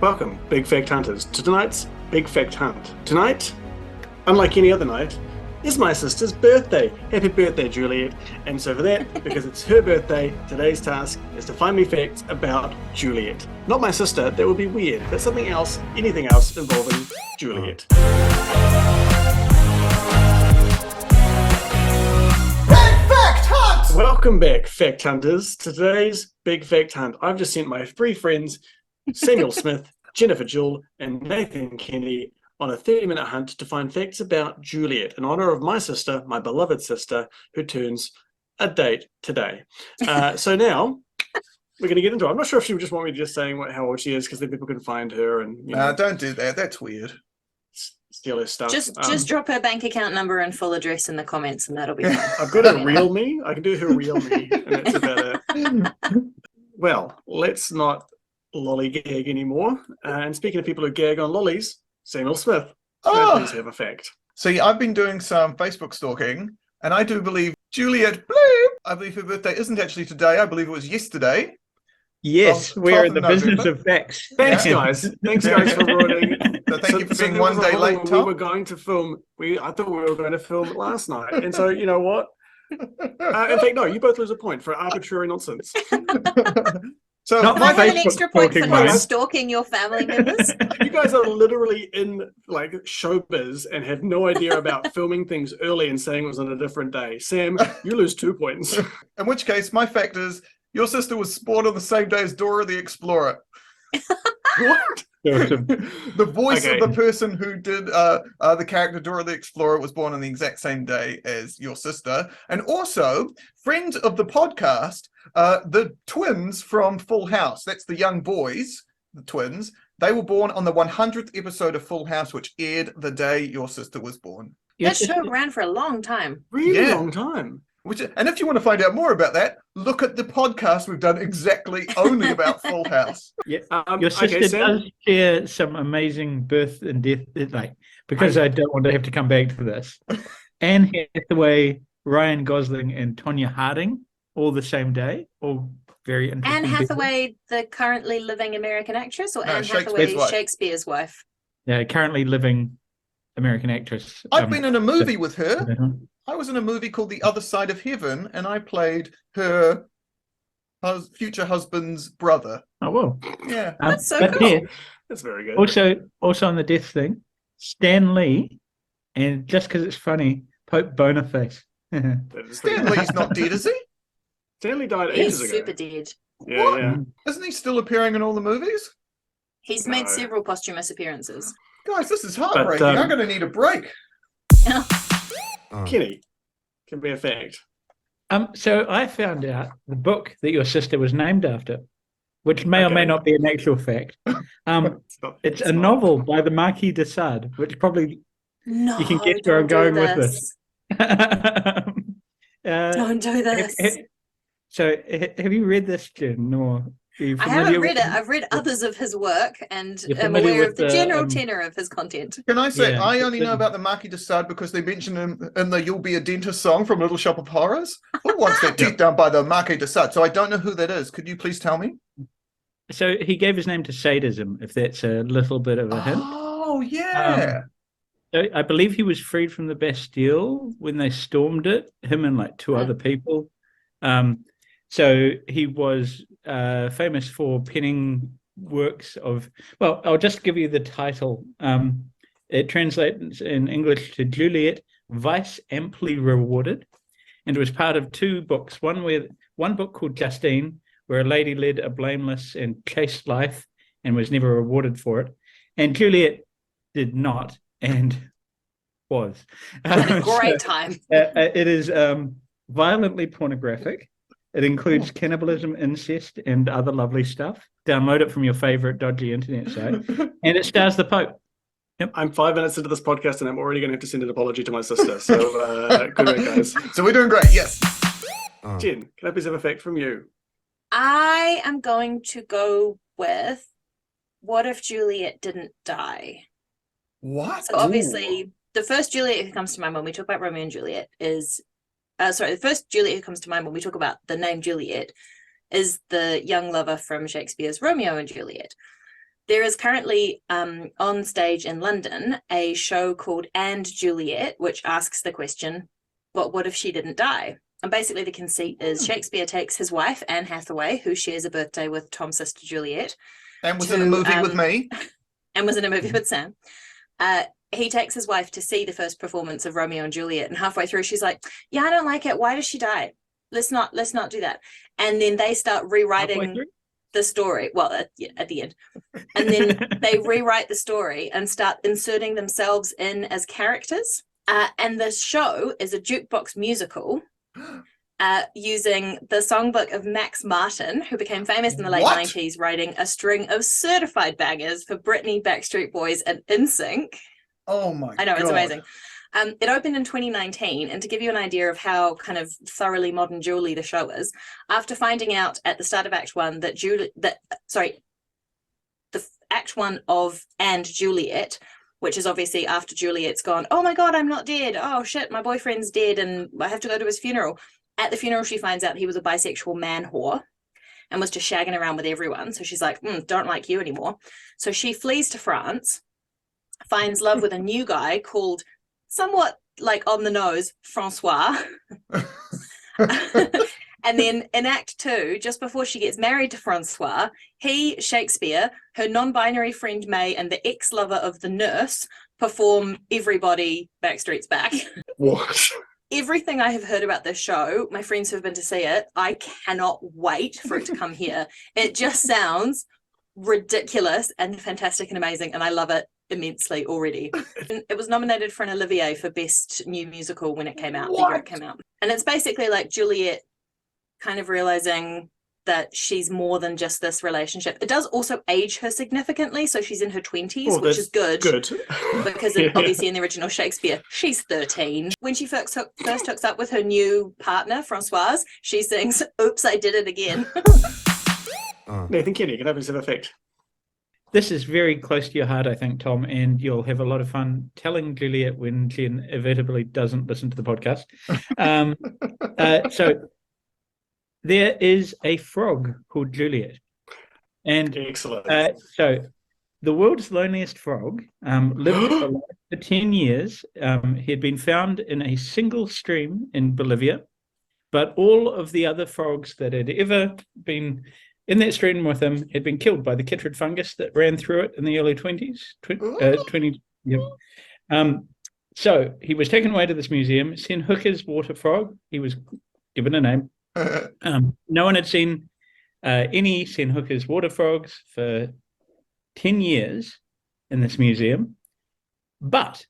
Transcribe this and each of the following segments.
Welcome, Big Fact Hunters, to tonight's Big Fact Hunt. Tonight, unlike any other night, is my sister's birthday. Happy birthday, Juliet. And so for that, because it's her birthday, today's task is to find me facts about Juliet. Not my sister, that would be weird, but something else, anything else involving Juliet. Big Fact Hunt! Welcome back, Fact Hunters, to today's Big Fact Hunt. I've just sent my three friends, Samuel Smith, Jennifer Jewell, and Nathan Kennedy, on a 30-minute hunt to find facts about Juliet, in honor of my sister, my beloved sister, who turns a date today. So now we're going to get into it. I'm not sure if she would just want me to just saying how old she is, because then people can find her and Don't do that. That's weird. Steal her stuff. Just drop her bank account number and full address in the comments, and that'll be fine. I've got her real me. I can do her real me, and that's about it. Well, let's not lollygag anymore. And speaking of people who gag on lollies, Samuel Smith. Please have a fact. See, I've been doing some Facebook stalking, and I do believe Juliet Bloom, I believe her birthday isn't actually today. I believe it was yesterday. Yes, we're in the business of facts. Thanks, guys. Thanks, guys, for ruining. So thank you for being one day late, Tom. We were going to film. I thought we were going to film last night, and so you know what? In fact, no. You both lose a point for arbitrary nonsense. So Can I have an Facebook extra point for stalking, not mate. stalking your family members? You guys are literally in like showbiz and have no idea about filming things early and saying it was on a different day. Sam, you lose 2 points. in which case, my fact is your sister was born on the same day as Dora the Explorer. What? The voice Okay. of the person who did the character Dora the Explorer was born on the exact same day as your sister. And also, friend of the podcast, the twins from Full House, that's the young boys, the twins, they were born on the 100th episode of Full House, which aired the day your sister was born. That show ran for a long time. Really Yeah. long time. And if you want to find out more about that, look at the podcast we've done exactly only about Full House. Yeah. Okay, Your sister Sam? does share some amazing birth and death, because I don't want to have to come back to this. Anne Hathaway, Ryan Gosling, and Tonya Harding, all the same day, all very interesting. Anne people. Hathaway, the currently living American actress, or No, Anne Shakespeare's Hathaway, wife. Shakespeare's wife? Yeah, currently living American actress. I've been in a movie with her. uh-huh. I was in a movie called The Other Side of Heaven, and I played her future husband's brother. Oh well. Yeah. That's so but cool. yeah, That's very good. also on the death thing, Stan Lee, and just because it's funny, Pope Boniface. That is the- Stan Lee's not dead, is he? Stanley died He's ages ago. super dead. Yeah, What? yeah. Isn't he still appearing in all the movies? He's No. made several posthumous appearances. Guys, this is heartbreaking. I'm going to need a break. Kenny, can be a fact. So I found out the book that your sister was named after, which may or may Okay. not be an actual fact. It's a not. novel by the Marquis de Sade, which probably No, you can guess where I'm don't going do with this. Don't do this. So have you read this, Jen? Or are you I familiar haven't with read it. I've read others of his work and You're am familiar aware with of the the, general tenor of his content. Can I say, Yeah, I only but know then- about the Marquis de Sade because they mention him in the You'll Be a Dentist song from Little Shop of Horrors. Who wants their teeth done by the Marquis de Sade? So I don't know who that is. Could you please tell me? So he gave his name to sadism, if that's a little bit of a hint. Oh, yeah. So I believe he was freed from the Bastille when they stormed it, him and like two Hmm. other people. So he was famous for penning works of, well, I'll just give you the title. It translates in English to Juliet, Vice Amply Rewarded. And it was part of two books, one book called Justine, where a lady led a blameless and chaste life and was never rewarded for it. And Juliet did not and was. Had a So, great time. it is violently pornographic. It includes cannibalism, incest, and other lovely stuff. Download it from your favorite dodgy internet site. And it stars the Pope. I'm 5 minutes into this podcast and I'm already going to have to send an apology to my sister. So good work, guys. So we're doing great, yes. Jen, can I please have a fact from you? I am going to go with, what if Juliet didn't die? What? So obviously, the first Juliet who comes to mind when we talk about Romeo and Juliet is, the first Juliet who comes to mind when we talk about the name Juliet is the young lover from Shakespeare's Romeo and Juliet. There is currently on stage in London a show called And Juliet, which asks the question, what if she didn't die? And basically the conceit is Shakespeare takes his wife, Anne Hathaway, who shares a birthday with Tom's sister Juliet. And was in a movie with me. And was in a movie with Sam. He takes his wife to see the first performance of Romeo and Juliet, and halfway through she's like, yeah, I don't like it. Why does she die? Let's not do that. And then they start rewriting the story. Well, at the end. And then they rewrite the story and start inserting themselves in as characters. And the show is a jukebox musical using the songbook of Max Martin, who became famous in the late 90s, writing a string of certified bangers for Britney, Backstreet Boys, and NSYNC. Oh my God. I know, it's amazing. It opened in 2019, and to give you an idea of how kind of thoroughly modern Julie the show is, after finding out at the start of Act 1 the Act 1 of And Juliet, which is obviously after Juliet's gone, oh my God, I'm not dead. Oh shit, my boyfriend's dead and I have to go to his funeral. At the funeral, she finds out he was a bisexual man whore and was just shagging around with everyone. So she's like, don't like you anymore. So she flees to France, finds love with a new guy called, somewhat like on the nose, Francois. And then in Act 2, just before she gets married to Francois, he, Shakespeare, her non-binary friend May, and the ex-lover of the nurse perform Everybody Backstreet's Back. What? Everything I have heard about this show, my friends who have been to see it, I cannot wait for it to come here. It just sounds ridiculous and fantastic and amazing, and I love it immensely already. It was nominated for an Olivier for Best New Musical when it came out, the year it came out. And it's basically like Juliet kind of realizing that she's more than just this relationship. It does also age her significantly, so she's in her 20s, which is good. Because obviously in the original Shakespeare, she's 13. When she first hooks up with her new partner, Francoise, she sings, Oops, I Did It Again. Nathan Kenny, can have his effect. This is very close to your heart, I think, Tom, and you'll have a lot of fun telling Juliet when she inevitably doesn't listen to the podcast. So there is a frog called Juliet. And excellent. So the world's loneliest frog lived alive for 10 years. He had been found in a single stream in Bolivia, but all of the other frogs that had ever been in that stream with him had been killed by the chytrid fungus that ran through it in the early 20s. So he was taken away to this museum, Sen Hooker's water frog. He was given a name. No one had seen any Sen Hooker's water frogs for 10 years in this museum. But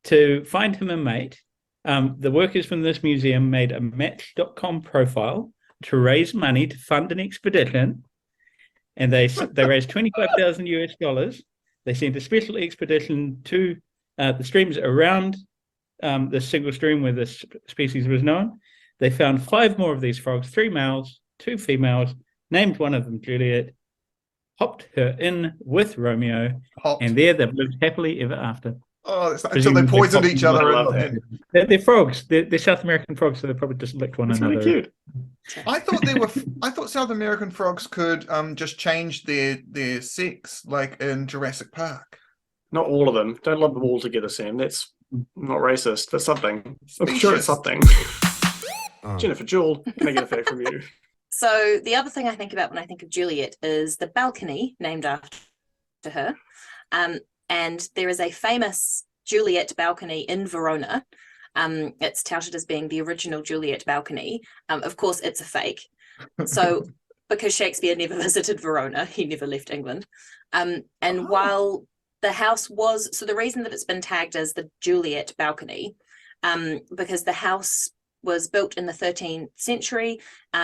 to find him a mate, the workers from this museum made a Match.com profile to raise money to fund an expedition, and they raised $25,000. They sent a special expedition to the streams around the single stream where this species was known. They found 5 more of these frogs, 3 males, 2 females, named one of them Juliet, hopped her in with Romeo, and there they've lived happily ever after. Oh, so they poisoned each other. They're frogs. They're South American frogs, so they probably just licked one another. Really cute. I thought South American frogs could just change their sex, like in Jurassic Park. Not all of them. Don't lump them all together, Sam. That's not racist. That's something. I'm sure it's something. Jennifer Jewell, can I get a fact from you? So the other thing I think about when I think of Juliet is the balcony named after her. And there is a famous Juliet balcony in Verona. It's touted as being the original Juliet balcony. Of course, it's a fake. So because Shakespeare never visited Verona, he never left England. While the house was, so the reason that it's been tagged as the Juliet balcony, because the house was built in the 13th century.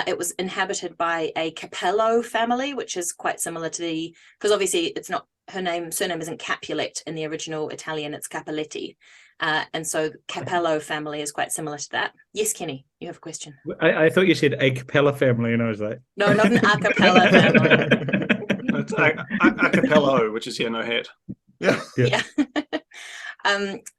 It was inhabited by a Capello family, which is quite similar to because obviously it's not, surname isn't Capulet in the original Italian, it's Cappelletti. And so Capello family is quite similar to that. Yes, Kenny, you have a question. I thought you said a cappella family, and I was like... No, not an a cappella family. It's a cappello, which is no hat. Yeah.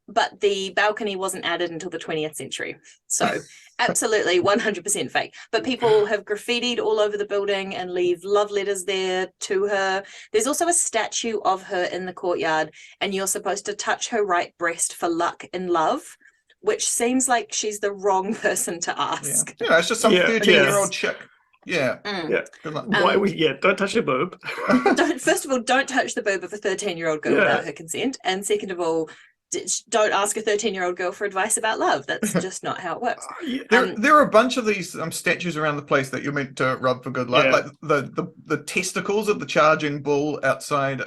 But the balcony wasn't added until the 20th century. So absolutely 100% fake. But people have graffitied all over the building and leave love letters there to her. There's also a statue of her in the courtyard, and you're supposed to touch her right breast for luck in love, which seems like she's the wrong person to ask. Yeah, it's just some 13-year-old chick. Yeah. Yeah. Good luck. Don't touch your boob. First of all, don't touch the boob of a 13-year-old girl without her consent. And second of all, don't ask a 13-year-old girl for advice about love. That's just not how it works. There are a bunch of these statues around the place that you're meant to rub for good luck, like the testicles of the charging bull outside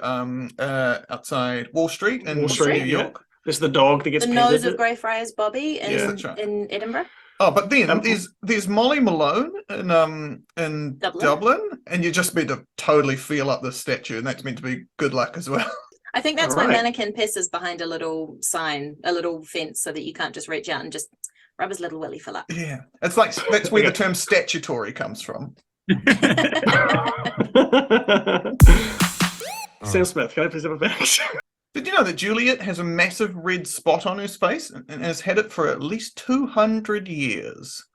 Wall Street in New York. There's the dog that gets the nose of Greyfriars Bobby in Edinburgh. Oh, but then there's Molly Malone in Dublin, and you're just meant to totally feel up the statue, and that's meant to be good luck as well. I think that's why Mannequin pisses behind a little sign, a little fence, so that you can't just reach out and just rub his little willy for luck. Yeah, it's like that's where the term statutory comes from. Sam Smith, can I please have a fact? Did you know that Juliet has a massive red spot on her face and has had it for at least 200 years?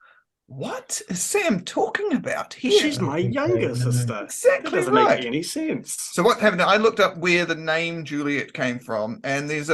What is Sam talking about here? She's my younger sister. Exactly that doesn't right. make any sense. So what happened? I looked up where the name Juliet came from, and there's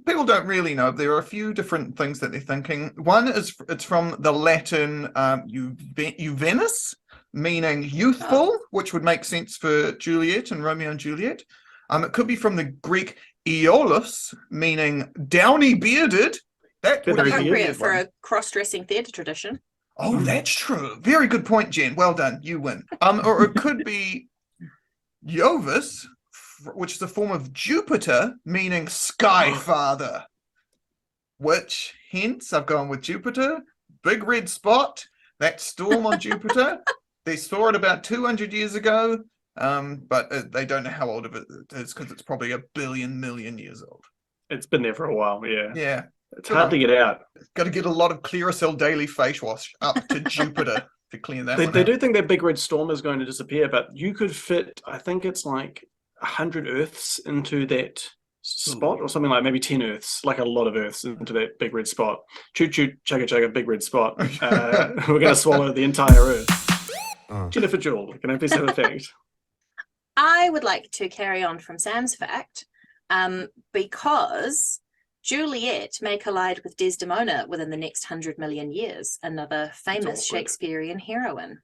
people don't really know. There are a few different things that they're thinking. One is it's from the Latin Juvenis, meaning youthful, which would make sense for Juliet and Romeo and Juliet. It could be from the Greek Aeolus, meaning downy bearded. That would be appropriate for a cross-dressing theatre tradition. Oh, that's true. Very good point, Jen. Well done. You win. Or it could be Jovis, which is a form of Jupiter, meaning sky father. Which, hence, I've gone with Jupiter. Big red spot. That storm on Jupiter. They saw it about 200 years ago, but they don't know how old of it is because it's probably 1 billion million years old. It's been there for a while, yeah. Yeah. It's hard to get out. Got to get a lot of Clearasil daily face wash up to Jupiter to clean that They do think that big red storm is going to disappear, but you could fit, I think it's like 100 Earths into that spot, or something like maybe 10 Earths, like a lot of Earths into that big red spot. Choo choo, chugga chugga, big red spot. We're going to swallow the entire Earth. Jennifer Jewell, can I please have a fact? I would like to carry on from Sam's fact, because Juliet may collide with Desdemona within the next 100 million years, another famous Shakespearean heroine.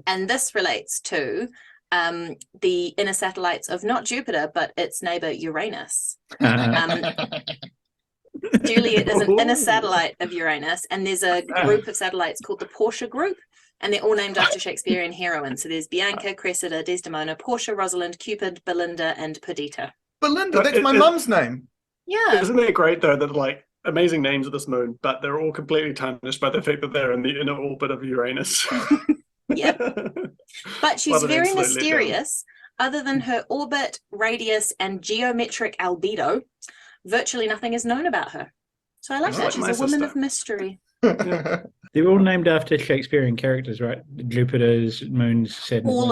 And this relates to the inner satellites of not Jupiter, but its neighbor Uranus. Juliet is an inner satellite of Uranus, and there's a group of satellites called the Portia group, and they're all named after Shakespearean heroines. So there's Bianca, Cressida, Desdemona, Portia, Rosalind, Cupid, Belinda, and Perdita. Belinda, that's my mum's name. Yeah. Isn't it great, though, that like amazing names of this moon, but they're all completely tarnished by the fact that they're in the inner orbit of Uranus? Yep. But she's very mysterious. Other than her orbit, radius, and geometric albedo, virtually nothing is known about her. So I like that. She's a woman of mystery. They're all named after Shakespearean characters, right? Jupiter's, moons, Saturn. All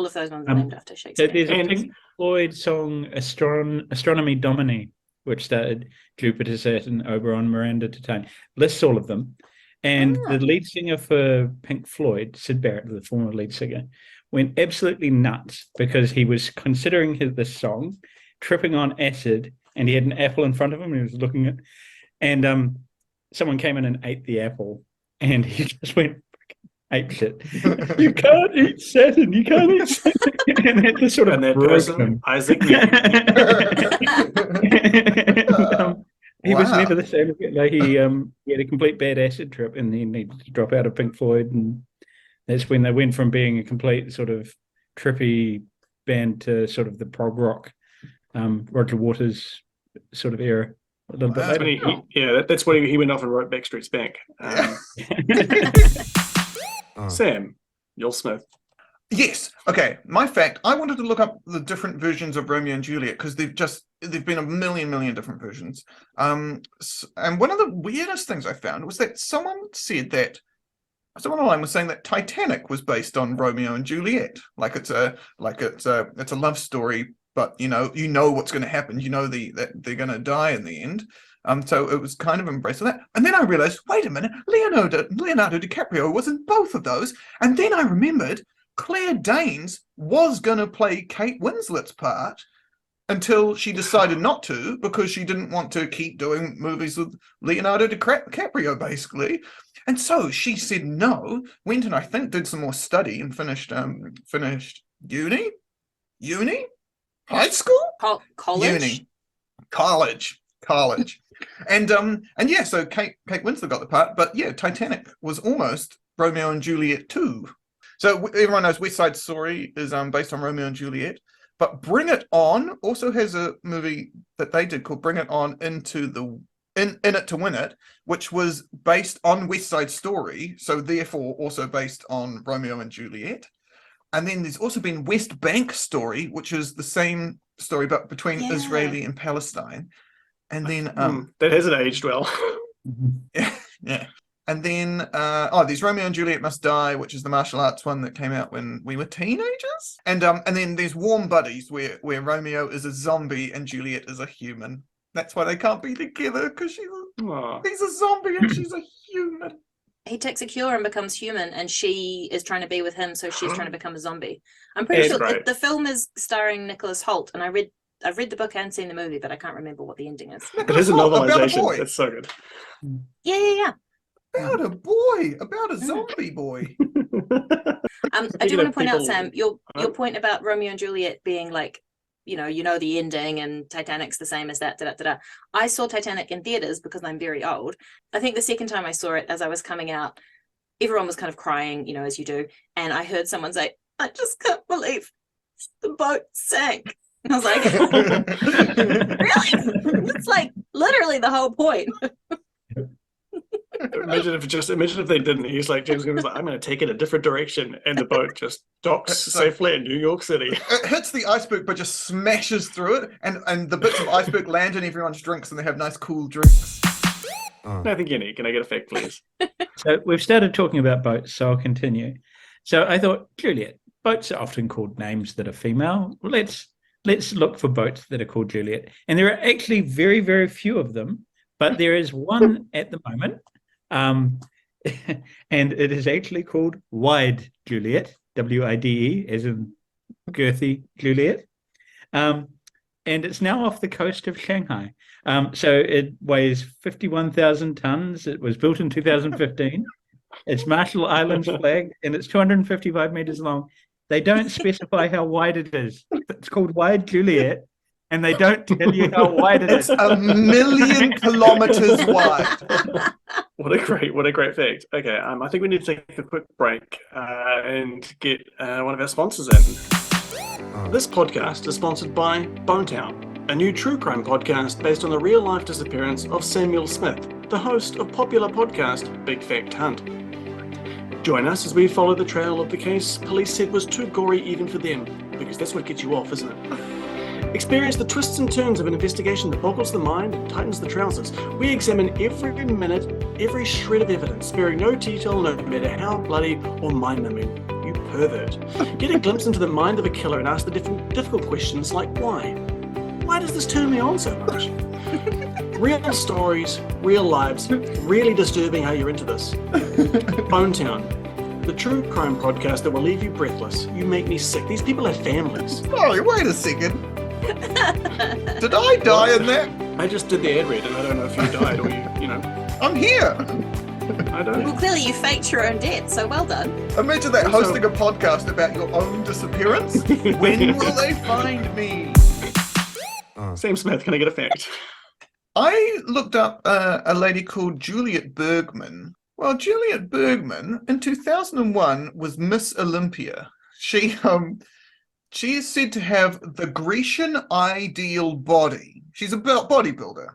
of those ones are named after Shakespeare. So there's a Pink Floyd song, Astronomy Domini, which started Jupiter, Saturn, Oberon, Miranda, Titania. Lists all of them. And the lead singer for Pink Floyd, Sid Barrett, the former lead singer, went absolutely nuts because he was considering this song, tripping on acid, and he had an apple in front of him and he was looking at, and someone came in and ate the apple, and he just went ape shit. You can't eat Saturn. You can't eat Saturn. And that just sort of broke him. Isaac. He was never the same again. Like he had a complete bad acid trip, and he needed to drop out of Pink Floyd, and that's when they went from being a complete sort of trippy band to sort of the prog rock, Roger Waters sort of era. A little bit later. That's when he went off and wrote Backstreet's Back. Sam, Joel Smith. Yes. Okay. My fact, I wanted to look up the different versions of Romeo and Juliet because there've been a million different versions. And one of the weirdest things I found was that someone online was saying that Titanic was based on Romeo and Juliet. Like it's a love story but you know what's going to happen. You know that they're going to die in the end. So it was kind of embracing that. And then I realized, wait a minute, Leonardo DiCaprio was in both of those. And then I remembered Claire Danes was going to play Kate Winslet's part until she decided not to, because she didn't want to keep doing movies with Leonardo DiCaprio, basically. And so she said no, went and I think did some more study and finished uni, high school, college, college. And yeah, so Kate Winslet got the part, but yeah, Titanic was almost Romeo and Juliet too. So everyone knows West Side Story is based on Romeo and Juliet, but Bring It On also has a movie that they did called Bring It On In It to Win It, which was based on West Side Story, so therefore also based on Romeo and Juliet. And then there's also been West Bank Story, which is the same story but between Israeli and Palestine. And then that hasn't aged well. yeah. And then there's Romeo and Juliet Must Die, which is the martial arts one that came out when we were teenagers. And then there's Warm Buddies, where Romeo is a zombie and Juliet is a human. That's why they can't be together, because he's a zombie and she's a human. He takes a cure and becomes human, and she is trying to be with him, so she's trying to become a zombie. I'm pretty sure the film is starring Nicholas Hoult, and I've read the book and seen the movie, but I can't remember what the ending is. It is a novelization. It's so good. Yeah. About a zombie boy. I do want to point out, Sam, your point about Romeo and Juliet being like, you know the ending and Titanic's the same as that. I saw Titanic in theaters because I'm very old. I think the second time I saw it, as I was coming out, everyone was kind of crying, as you do, and I heard someone say, "I just can't believe the boat sank." And I was like, really? It's like literally the whole point. Imagine if they didn't. He's like, James Gunn was like, I'm going to take it a different direction, and the boat just docks safely in New York City. It hits the iceberg, but just smashes through it, and the bits of iceberg land in everyone's drinks, and they have nice, cool drinks. Nathan Guinea, can I get a fact, please? So we've started talking about boats, so I'll continue. So I thought, Juliet, boats are often called names that are female. Let's look for boats that are called Juliet, and there are actually very, very few of them, but there is one at the moment. And it is actually called Wide Juliet, WIDE, as in girthy Juliet. And it's now off the coast of Shanghai. So it weighs 51,000 tons. It was built in 2015. It's Marshall Islands flagged, and it's 255 meters long. They don't specify how wide it is. It's called Wide Juliet, and they don't tell you how wide it is. It's 1,000,000 kilometers wide. What a great fact. Okay, I think we need to take a quick break and get one of our sponsors in. This podcast is sponsored by Bonetown, a new true crime podcast based on the real-life disappearance of Samuel Smith, the host of popular podcast Big Fact Hunt. Join us as we follow the trail of the case police said was too gory even for them, because that's what gets you off, isn't it? Experience the twists and turns of an investigation that boggles the mind and tightens the trousers. We examine every minute, every shred of evidence, sparing no detail, no matter how bloody or mind-numbing. You pervert. Get a glimpse into the mind of a killer and ask the difficult questions like why? Why does this turn me on so much? Real stories, real lives, really disturbing how you're into this. Bonetown, the true crime podcast that will leave you breathless. You make me sick. These people have families. Sorry, wait a second. Did I die in that? I just did the ad read, and I don't know if you died or you know. I'm here. I don't. Well, clearly you faked your own death, so well done. Imagine that, hosting a podcast about your own disappearance. When will they find me? Sam Smith, can I get a fact? I looked up a lady called Juliet Bergman. Well, Juliet Bergman in 2001 was Miss Olympia. She is said to have the Grecian ideal body. She's a bodybuilder.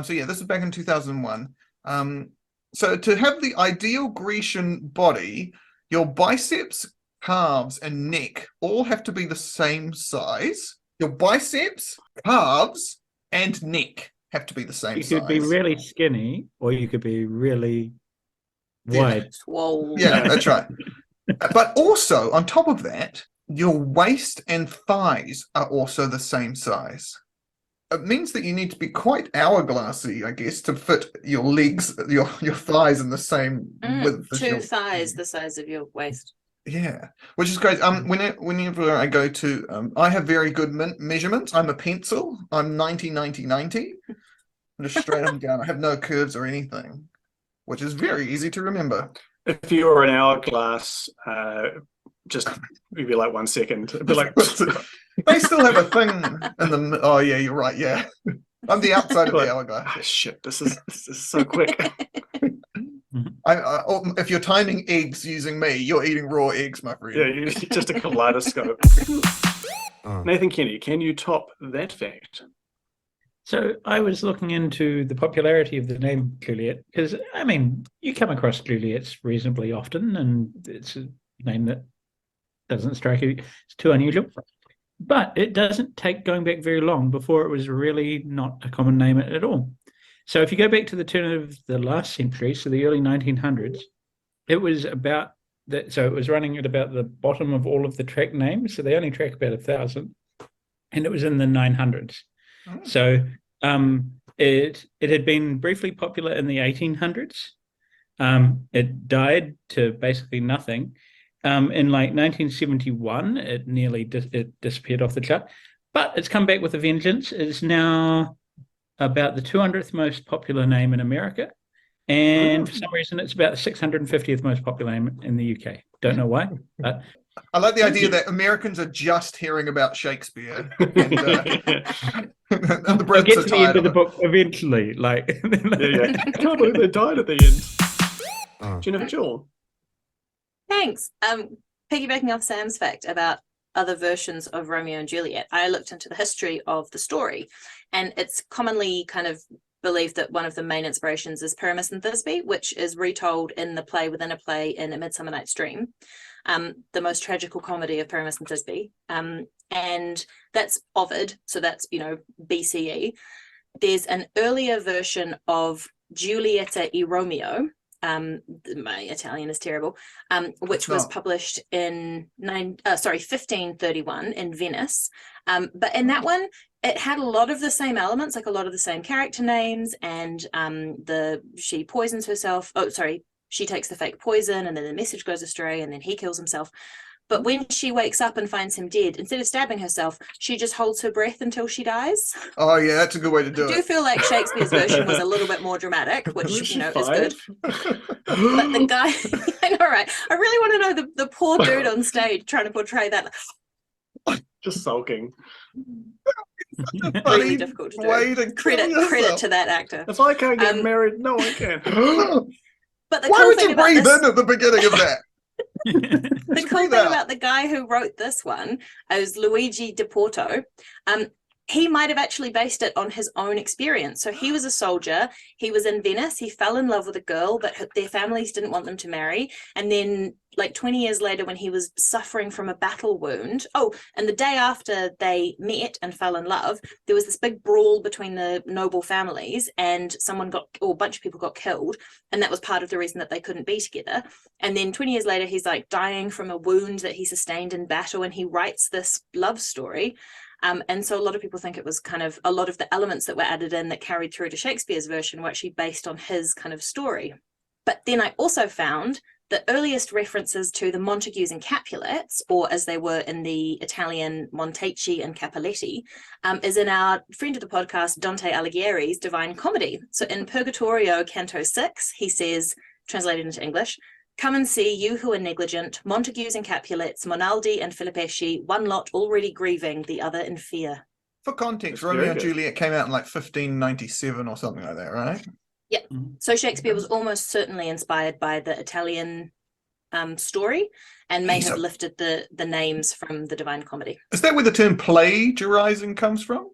So yeah, this is back in 2001. So to have the ideal Grecian body, your biceps, calves, and neck all have to be the same size. Your biceps, calves, and neck have to be the same size. You could be really skinny, or you could be really wide. Whoa. Yeah, that's right. But also, on top of that, your waist and thighs are also the same size. It means that you need to be quite hourglassy, I guess, to fit your legs, your thighs in the same width as Two your thighs the size of your waist. Yeah, which is great. Whenever I go to, I have very good measurements. I'm a pencil. I'm 90, 90, 90. I'm just straight up and down. I have no curves or anything, which is very easy to remember. If you were an hourglass, just maybe like 1 second. It'd be like They still have a thing in the. Oh yeah, you're right. Yeah, I'm the outside of Like, the hourglass. ah, shit, this is so quick. If you're timing eggs using me, you're eating raw eggs, my friend. Yeah, you just a kaleidoscope. Nathan Kenny, can you top that fact? So I was looking into the popularity of the name Juliet because, I mean, you come across Juliets reasonably often, and it's a name that doesn't strike you as too unusual. But it doesn't take going back very long before it was really not a common name at all. So if you go back to the turn of the last century, so the early 1900s, it was about that. So it was running at about the bottom of all of the track names. So they only track about 1,000, and it was in the 900s. So it had been briefly popular in the 1800s. It died to basically nothing. In like 1971, it nearly disappeared off the chart, but it's come back with a vengeance. It's now about the 200th most popular name in America, and for some reason, it's about the 650th most popular name in the UK. Don't know why, but I like the idea that Americans are just hearing about Shakespeare, and the I'll Brits get are to the end tired of the it. book eventually. Like, Yeah. I can't believe they died at the end. Jennifer Jewell. Thanks. Piggybacking off Sam's fact about other versions of Romeo and Juliet, I looked into the history of the story, and it's commonly kind of believed that one of the main inspirations is Pyramus and Thisbe, which is retold in the play within a play in A Midsummer Night's Dream, the most tragical comedy of Pyramus and Thisbe. And that's Ovid, so that's, BCE. There's an earlier version of Giulietta e Romeo, my Italian is terrible, which was published in 1531 in Venice. But in that one, it had a lot of the same elements, like a lot of the same character names, and she poisons herself. Oh, sorry, she takes the fake poison, and then the message goes astray, and then he kills himself. But when she wakes up and finds him dead, instead of stabbing herself, she just holds her breath until she dies. Oh yeah, that's a good way to do I it. do feel like Shakespeare's version was a little bit more dramatic, which is good. But the guy, I know, right? I really want to know the poor dude on stage trying to portray that. Just sulking. Really difficult to do. Credit to that actor. If I can't get married, no one can. But why would you breathe in at the beginning of that? The cool thing about the guy who wrote this one is Luigi di Porto. He might have actually based it on his own experience. So he was a soldier. He was in Venice. He fell in love with a girl, but their families didn't want them to marry. And then, like 20 years later, when he was suffering from a battle wound, and the day after they met and fell in love, there was this big brawl between the noble families, and a bunch of people got killed. And that was part of the reason that they couldn't be together. And then 20 years later, he's like dying from a wound that he sustained in battle, and he writes this love story. And so a lot of people think it was kind of a lot of the elements that were added in that carried through to Shakespeare's version were actually based on his kind of story. But then I also found the earliest references to the Montagues and Capulets, or as they were in the Italian Montecchi and Capuletti, is in our friend of the podcast, Dante Alighieri's Divine Comedy. So in Purgatorio, Canto 6, he says, translated into English, "Come and see, you who are negligent, Montagues and Capulets, Monaldi and Filippeschi, one lot already grieving, the other in fear." For context, Romeo and Juliet came out in like 1597 or something like that, right? Yeah. So Shakespeare was almost certainly inspired by the Italian story, and may have lifted the names from the Divine Comedy. Is that where the term plagiarizing comes from?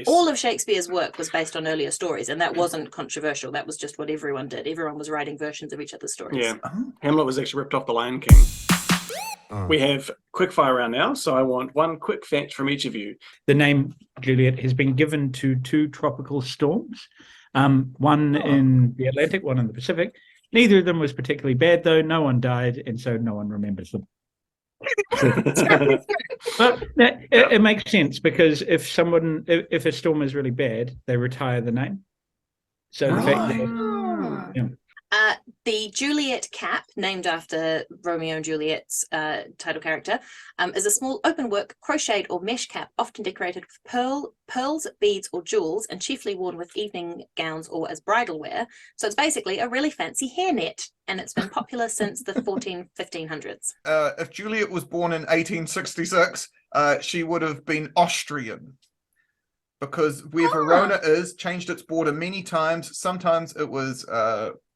All of Shakespeare's work was based on earlier stories, and that wasn't controversial. That was just what everyone did. Everyone was writing versions of each other's stories. Yeah. Hamlet was actually ripped off the Lion King. We have quick fire round now, so I want one quick fact from each of you. The name Juliet has been given to 2 tropical storms, one in the Atlantic, one in the Pacific. Neither of them was particularly bad, though. No one died, and so no one remembers them. But it makes sense because if a storm is really bad, they retire the name. So the fact that The Juliet cap, named after Romeo and Juliet's title character, is a small open-work crocheted or mesh cap, often decorated with pearls, beads, or jewels, and chiefly worn with evening gowns or as bridal wear. So it's basically a really fancy hairnet, and it's been popular since the 1500s. If Juliet was born in 1866, she would have been Austrian. Because where Verona is, changed its border many times. Sometimes it was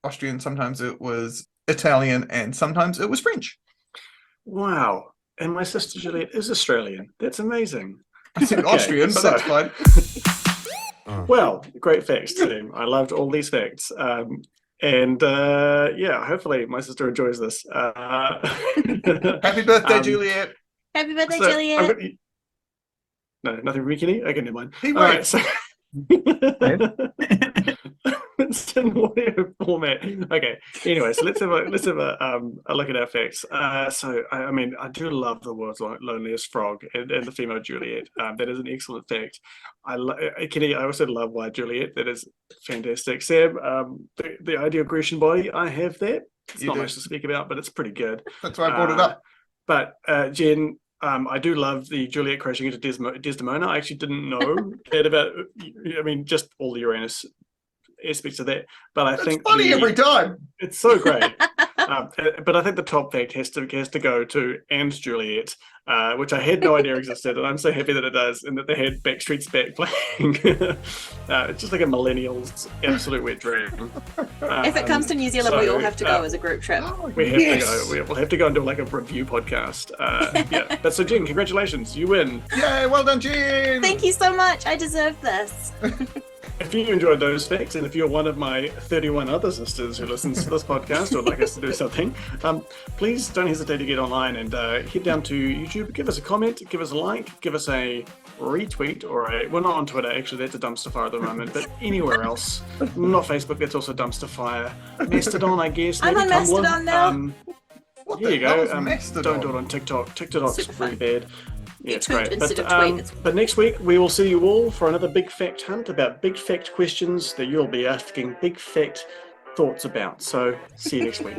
Austrian, sometimes it was Italian, and sometimes it was French. Wow. And my sister Juliet is Australian. That's amazing. I said Austrian, but that's fine. Well, great facts, team. I loved all these facts. And hopefully my sister enjoys this. Happy birthday, Juliet. Happy birthday, Juliet. No, nothing from me, Kenny? Okay, never mind. He All right, so it's an audio format. Okay. Anyway, so let's have a look at our facts. I mean, I do love the world's loneliest frog and the female Juliet. That is an excellent fact. Kenny, I also love Why Juliet. That is fantastic. Sam, the ideal Grecian body, I have that. It's not much to speak about, but it's pretty good. That's why I brought it up. But Jen, I do love the Juliet crashing into Desdemona. I actually didn't know that about. I mean, just all the Uranus aspects of that. But I think it's funny every time. It's so great. But I think the top fact has to go to And Juliet, which I had no idea existed, and I'm so happy that it does, and that they had Backstreet's Back playing. It's just like a millennial's absolute wet dream. If it comes to New Zealand, we all have to go as a group trip. We have to go. We'll have to go and do like a review podcast. But so Jen, congratulations, you win. Yay, well done, Jen. Thank you so much. I deserve this. If you enjoyed those facts, and if you're one of my 31 other sisters who listens to this podcast or would like us to do something, please don't hesitate to get online and head down to YouTube, give us a comment, give us a like, give us a retweet, we're not on Twitter, actually, that's a dumpster fire at the moment, but anywhere else, not Facebook, that's also dumpster fire. Mastodon, I guess. I'm on Tumblr. Mastodon now. Here you go. Mastodon? Don't do it on TikTok. TikTok's really bad. Yeah, it's great. But next week, we will see you all for another big fact hunt about big fact questions that you'll be asking big fact thoughts about. So see you next week.